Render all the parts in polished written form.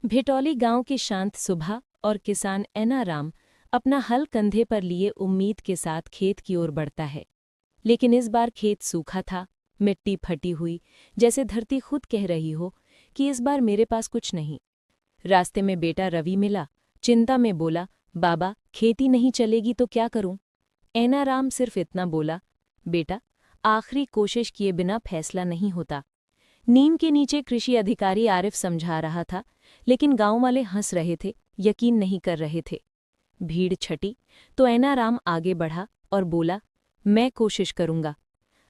भिटौली गांव की शांत सुबह और किसान एनाराम अपना हल कंधे पर लिए उम्मीद के साथ खेत की ओर बढ़ता है। लेकिन इस बार खेत सूखा था, मिट्टी फटी हुई, जैसे धरती खुद कह रही हो कि इस बार मेरे पास कुछ नहीं। रास्ते में बेटा रवि मिला, चिंता में बोला, बाबा खेती नहीं चलेगी तो क्या करूं? एनाराम सिर्फ इतना बोला, बेटा आखिरी कोशिश किए बिना फैसला नहीं होता। नीम के नीचे कृषि अधिकारी आरिफ समझा रहा था, लेकिन गांव वाले हंस रहे थे, यकीन नहीं कर रहे थे। भीड़ छटी तो एनाराम आगे बढ़ा और बोला, मैं कोशिश करूंगा।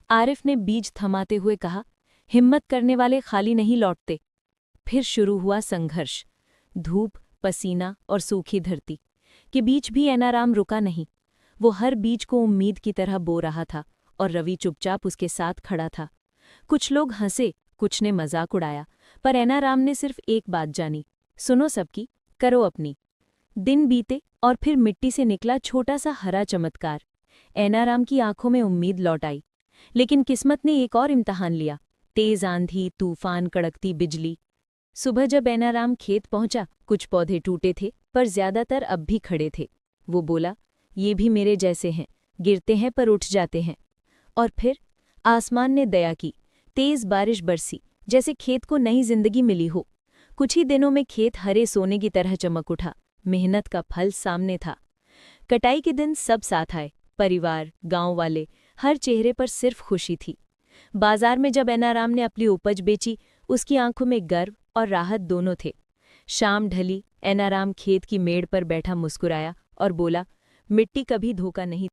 आरिफ ने बीज थमाते हुए कहा, हिम्मत करने वाले खाली नहीं लौटते। फिर शुरू हुआ संघर्ष। धूप, पसीना और सूखी धरती के बीच भी एनाराम रुका नहीं। वो हर बीज को उम्मीद की तरह बो रहा था और रवि चुपचाप उसके साथ खड़ा था। कुछ लोग हंसे, कुछ ने मजाक उड़ाया, पर एनाराम ने सिर्फ एक बात जानी, सुनो सबकी, करो अपनी। दिन बीते और फिर मिट्टी से निकला छोटा सा हरा चमत्कार। एनाराम की आंखों में उम्मीद लौट आई। लेकिन किस्मत ने एक और इम्तहान लिया। तेज आंधी, तूफान, कड़कती बिजली। सुबह जब एनाराम खेत पहुंचा, कुछ पौधे टूटे थे, पर ज्यादातर अब भी खड़े थे। वो बोला, ये भी मेरे जैसे हैं, गिरते हैं पर उठ जाते हैं। और फिर आसमान ने दया की, तेज बारिश बरसी, जैसे खेत को नई जिंदगी मिली हो। कुछ ही दिनों में खेत हरे सोने की तरह चमक उठा। मेहनत का फल सामने था। कटाई के दिन सब साथ आए, परिवार, गांव वाले, हर चेहरे पर सिर्फ खुशी थी। बाजार में जब एनाराम ने अपनी उपज बेची, उसकी आंखों में गर्व और राहत दोनों थे। शाम ढली, एनाराम खेत की मेड़ पर बैठा मुस्कुराया और बोला, मिट्टी कभी धोखा नहीं